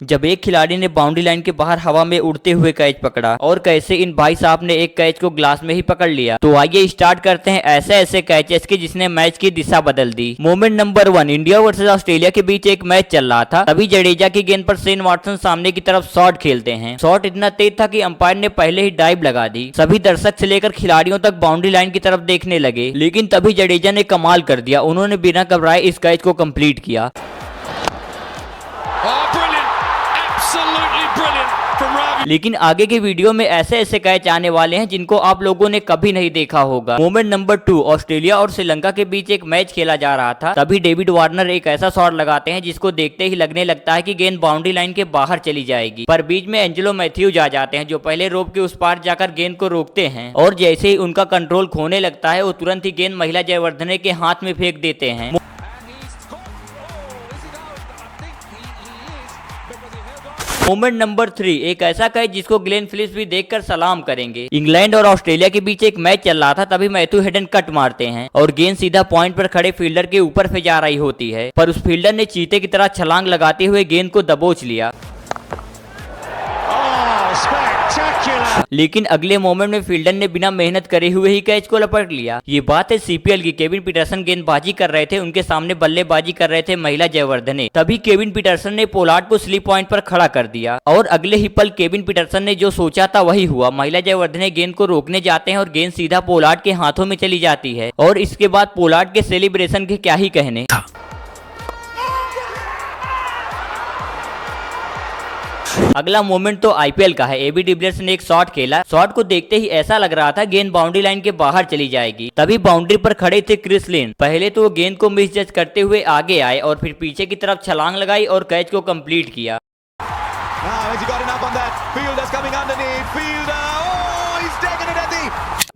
जब एक खिलाड़ी ने बाउंड्री लाइन के बाहर हवा में उड़ते हुए कैच पकड़ा और कैसे इन भाई साहब ने एक कैच को ग्लास में ही पकड़ लिया। तो आइए स्टार्ट करते हैं ऐसे ऐसे कैचेस के जिसने मैच की दिशा बदल दी। Moment number 1, India versus Australia के बीच एक मैच चल रहा था। तभी जडेजा की गेंद पर शेन वॉटसन सामने की तरफ शॉट खेलते हैं। शॉट इतना तेज था कि अंपायर ने पहले ही डाइव लगा दी। सभी दर्शक से लेकर खिलाड़ियों तक बाउंड्री लाइन की तरफ देखने लगे, लेकिन तभी जडेजा ने कमाल कर दिया। उन्होंने बिना घबराए इस कैच को कंप्लीट किया। लेकिन आगे के वीडियो में ऐसे ऐसे कैच आने वाले हैं जिनको आप लोगों ने कभी नहीं देखा होगा। मोमेंट नंबर 2, ऑस्ट्रेलिया और श्रीलंका के बीच एक मैच खेला जा रहा था। तभी डेविड वार्नर एक ऐसा शॉट लगाते हैं जिसको देखते ही लगने लगता है कि गेंद बाउंड्री लाइन के बाहर चली जाएगी, पर बीच में एंजेलो मैथ्यूज आ जाते हैं जो पहले रोप के उस पार जाकर गेंद को रोकते हैं और जैसे ही उनका कंट्रोल खोने लगता है वो तुरंत ही गेंद महिला जयवर्धने के हाथ में फेंक देते हैं। मोमेंट नंबर 3, एक ऐसा कैच जिसको ग्लेन फिलिप्स भी देखकर सलाम करेंगे। इंग्लैंड और ऑस्ट्रेलिया के बीच एक मैच चल रहा था। तभी मैथ्यू हेडन कट मारते हैं और गेंद सीधा पॉइंट पर खड़े फील्डर के ऊपर से जा रही होती है, पर उस फील्डर ने चीते की तरह छलांग लगाते हुए गेंद को दबोच लिया। लेकिन अगले मोमेंट में फील्डर ने बिना मेहनत करे हुए ही कैच को लपट लिया। ये बात है सीपीएल की। केविन पीटरसन गेंदबाजी कर रहे थे, उनके सामने बल्लेबाजी कर रहे थे महिला जयवर्धने। तभी केविन पीटरसन ने पोलार्ड को स्लिप पॉइंट पर खड़ा कर दिया और अगले ही पल केविन पीटरसन ने जो सोचा था वही हुआ। महिला जयवर्धने गेंद को रोकने जाते हैं और गेंद सीधा पोलार्ड के हाथों में चली जाती है और इसके बाद पोलार्ड के सेलिब्रेशन के क्या ही कहने। अगला मोमेंट तो आईपीएल का है। एबी डिविलियर्स ने एक शॉट खेला। शॉट को देखते ही ऐसा लग रहा था गेंद बाउंड्री लाइन के बाहर चली जाएगी। तभी बाउंड्री पर खड़े थे क्रिस लिन। पहले तो वो गेंद को मिसजज करते हुए आगे आए और फिर पीछे की तरफ छलांग लगाई और कैच को कंप्लीट किया।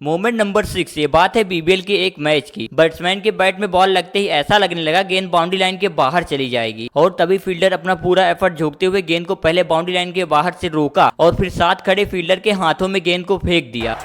मोमेंट नंबर 6, ये बात है बीबीएल के एक मैच की। बैट्समैन के बैट में बॉल लगते ही ऐसा लगने लगा गेंद बाउंड्री लाइन के बाहर चली जाएगी और तभी फील्डर अपना पूरा एफर्ट झोंकते हुए गेंद को पहले बाउंड्री लाइन के बाहर से रोका और फिर साथ खड़े फील्डर के हाथों में गेंद को फेंक दिया।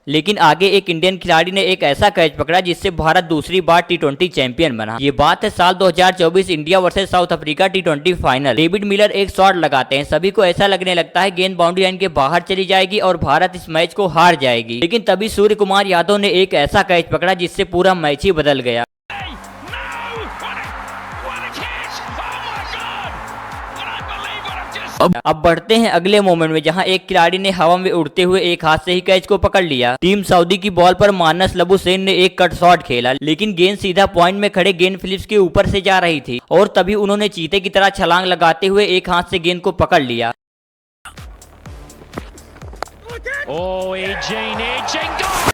लेकिन आगे एक इंडियन खिलाड़ी ने एक ऐसा कैच पकड़ा जिससे भारत दूसरी बार टी20 चैंपियन बना। ये बात है साल 2024 इंडिया वर्सेस साउथ अफ्रीका टी20 फाइनल। डेविड मिलर एक शॉट लगाते हैं। सभी को ऐसा लगने लगता है गेंद बाउंड्री लाइन के बाहर चली जाएगी और भारत इस मैच को हार जाएगी। लेकिन तभी सूर्य कुमार यादव ने एक ऐसा कैच पकड़ा जिससे पूरा मैच ही बदल गया। अब बढ़ते हैं अगले मोमेंट में, जहां एक खिलाड़ी ने हवा में उड़ते हुए एक हाथ से ही कैच को पकड़ लिया। टीम सऊदी की बॉल पर मानस लबुसैन ने एक कट शॉट खेला, लेकिन गेंद सीधा पॉइंट में खड़े ग्लेन फिलिप्स के ऊपर से जा रही थी और तभी उन्होंने चीते की तरह छलांग लगाते हुए एक हाथ से गेंद को पकड़ लिया।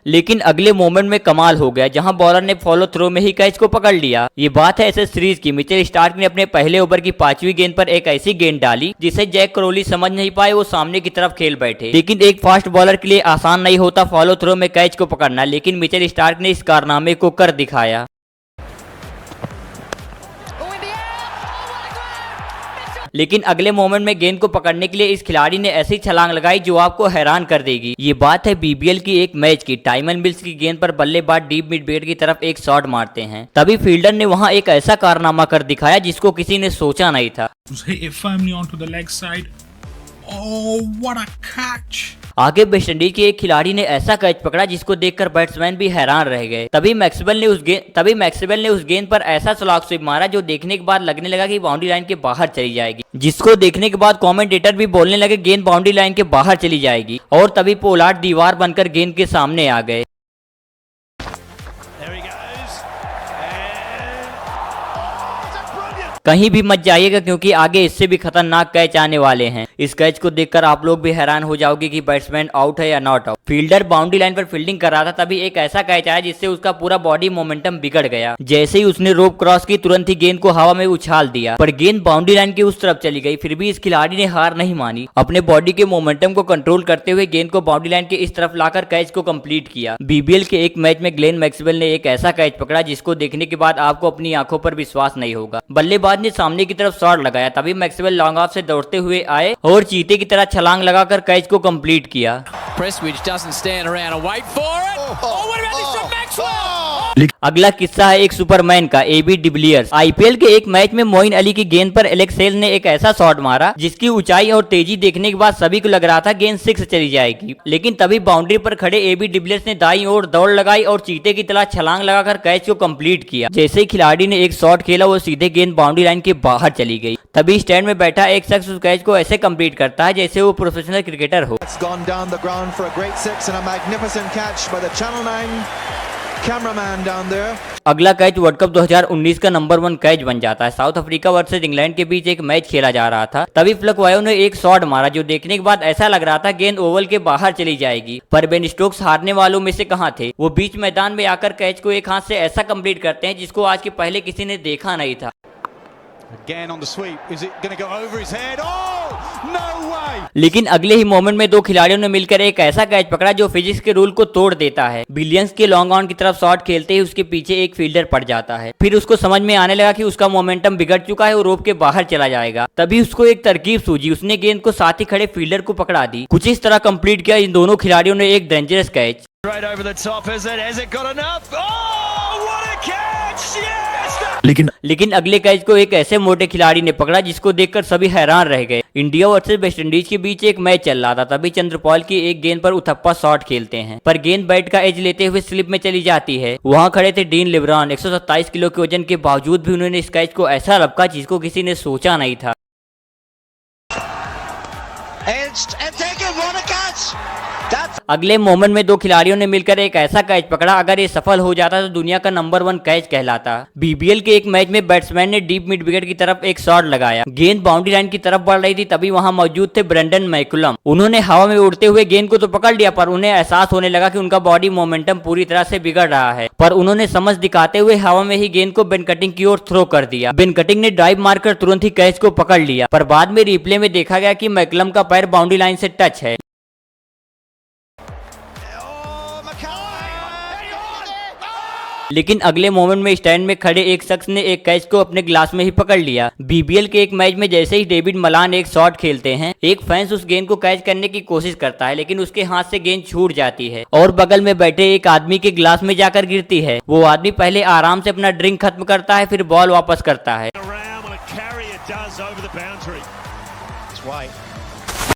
लेकिन अगले मोमेंट में कमाल हो गया, जहां बॉलर ने फॉलो थ्रो में ही कैच को पकड़ लिया। ये बात है एसएस सीरीज की। मिचेल स्टार्क ने अपने पहले ओवर की 5वीं गेंद पर एक ऐसी गेंद डाली जिसे जैक क्रोली समझ नहीं पाए, वो सामने की तरफ खेल बैठे। लेकिन एक फास्ट बॉलर के लिए आसान नहीं होता फॉलो थ्रो में कैच को पकड़ना, लेकिन मिचेल स्टार्क ने इस कारनामे को कर दिखाया। लेकिन अगले मोमेंट में गेंद को पकड़ने के लिए इस खिलाड़ी ने ऐसी छलांग लगाई जो आपको हैरान कर देगी। ये बात है बीबीएल की एक मैच की। टाइमन मिल्स की गेंद पर बल्लेबाज डीप मिड विकेट की तरफ एक शॉट मारते हैं। तभी फील्डर ने वहां एक ऐसा कारनामा कर दिखाया जिसको किसी ने सोचा नहीं था। आगे वेस्टइंडीज के एक खिलाड़ी ने ऐसा कैच पकड़ा जिसको देखकर बैट्समैन भी हैरान रह गए। तभी मैक्सवेल ने उस गेंद पर ऐसा स्लॉग स्वीप मारा जो देखने के बाद लगने लगा कि बाउंड्री लाइन के बाहर चली जाएगी, जिसको देखने के बाद कमेंटेटर भी बोलने लगे गेंद बाउंड्री लाइन के बाहर चली जाएगी और तभी पोलार्ड दीवार बनकर गेंद के सामने आ गए। कहीं भी मत जाइएगा क्योंकि आगे इससे भी खतरनाक कैच आने वाले हैं। इस कैच को देखकर आप लोग भी हैरान हो जाओगे कि बैट्समैन आउट है या not out. Fielder boundary line पर फील्डिंग कर रहा था, तभी एक ऐसा कैच आया जिससे उसका पूरा बॉडी मोमेंटम बिगड़ गया। जैसे ही उसने रोप क्रॉस की तुरंत ही गेंद को हवा में उछाल दिया, पर गेंद बाउंड्री लाइन के उस तरफ चली गई। फिर भी इस खिलाड़ी ने हार नहीं मानी, अपने बॉडी के मोमेंटम को कंट्रोल करते हुए गेंद को बाउंड्री लाइन के इस तरफ लाकर कैच को कंप्लीट किया। बीबीएल के एक मैच में ग्लेन मैक्सवेल ने एक ऐसा कैच पकड़ा जिसको देखने के बाद आपको अपनी आंखों पर विश्वास नहीं होगा। बल्लेबाज ने सामने की तरफ शॉट लगाया, तभी मैक्सवेल लॉन्ग ऑफ से दौड़ते हुए आए और चीते की तरह छलांग लगाकर कैच को कंप्लीट किया। Prestwich doesn't stand around and wait for it. Oh, what about this from Maxwell? अगला किस्सा है एक सुपरमैन का, एबी डिविलियर्स। आईपीएल के एक मैच में मोइन अली की गेंद पर एलेक्स हेल्स ने एक ऐसा शॉट मारा जिसकी ऊंचाई और तेजी देखने के बाद सभी को लग रहा था गेंद 6 चली जाएगी, लेकिन तभी बाउंड्री पर खड़े एबी डिविलियर्स ने दाईं ओर दौड़ लगाई और चीते की तरह छलांग लगाकर कैच को कंप्लीट किया। जैसे ही खिलाड़ी ने एक शॉट खेला वो सीधे गेंद बाउंड्री लाइन के बाहर चली गई। तभी स्टैंड में बैठा एक शख्स उस कैच को ऐसे कंप्लीट करता है जैसे वो प्रोफेशनल क्रिकेटर हो। अगला कैच वर्ल्ड कप 2019 का नंबर 1 कैच बन जाता है। साउथ अफ्रीका वर्सेस इंग्लैंड के बीच एक मैच खेला जा रहा था, तभी फ्लकवायो ने एक शॉट मारा जो देखने के बाद ऐसा लग रहा था गेंद ओवल के बाहर चली जाएगी, पर बेन स्टोक्स हारने वालों में से कहां थे। वो बीच मैदान में आकर कैच को एक हाथ से ऐसा कंप्लीट करते हैं जिसको आज के पहले किसी ने देखा नहीं था। Again on the sweep. Is it going to go over his head? Oh, no way! लेकिन अगले ही मोमेंट में दो खिलाड़ियों ने मिलकर एक ऐसा कैच पकड़ा जो फिजिक्स के रूल को तोड़ देता है। बिलियंस के लॉन्ग ऑन की तरफ शॉट खेलते ही उसके पीछे एक फील्डर पड़ जाता है। फिर उसको समझ में आने लगा कि उसका मोमेंटम बिगड़ चुका है और रोप के बाहर चला जाएगा। तभी उसको एक तरकीब सूझी, उसने गेंद को साथ ही खड़े फील्डर को पकड़ा दी। कुछ इस तरह कंप्लीट किया इन दोनों खिलाड़ियों ने एक dangerous catch. Right over the top, is it? Has it got enough? Oh, what a catch! Yes! लेकिन अगले कैच को एक ऐसे मोटे खिलाड़ी ने पकड़ा जिसको देखकर सभी हैरान रह गए। इंडिया वर्सेस वेस्ट इंडीज के बीच एक मैच चल रहा था, तभी चंद्रपॉल की एक गेंद पर उथप्पा शॉट खेलते हैं, पर गेंद बैट का एज लेते हुए स्लिप में चली जाती है। वहां खड़े थे डीन लिब्रॉन। 127 किलो के वजन के बावजूद भी उन्होंने इस कैच को ऐसा रपका जिसको किसी ने सोचा नहीं था। अगले मोमेंट में दो खिलाड़ियों ने मिलकर एक ऐसा कैच पकड़ा, अगर ये सफल हो जाता तो दुनिया का नंबर 1 कैच कहलाता। बीबीएल के एक मैच में बैट्समैन ने डीप मिड विकेट की तरफ एक शॉट लगाया। गेंद बाउंड्री लाइन की तरफ बढ़ रही थी, तभी वहां मौजूद थे ब्रेंडन मैकुलम। उन्होंने हवा में उड़ते हुए गेंद को तो पकड़ लिया, पर उन्हें एहसास होने लगा कि उनका बॉडी मोमेंटम पूरी तरह से बिगड़ रहा है। पर उन्होंने समझ दिखाते हुए हवा में ही गेंद को बेन कटिंग की ओर थ्रो कर दिया। बेन कटिंग ने ड्राइव मारकर तुरंत ही कैच को पकड़ लिया, पर बाद में रिप्ले में देखा गया कि मैकुलम का पैर बाउंड्री लाइन से टच है। लेकिन अगले मोमेंट में स्टैंड में खड़े एक शख्स ने एक कैच को अपने ग्लास में ही पकड़ लिया। बीबीएल के एक मैच में जैसे ही डेविड मलान एक शॉट खेलते हैं, एक फैंस उस गेंद को कैच करने की कोशिश करता है, लेकिन उसके हाथ से गेंद छूट जाती है और बगल में बैठे एक आदमी के ग्लास में जाकर गिरती है। वो आदमी पहले आराम से अपना ड्रिंक खत्म करता है, फिर बॉल वापस करता है।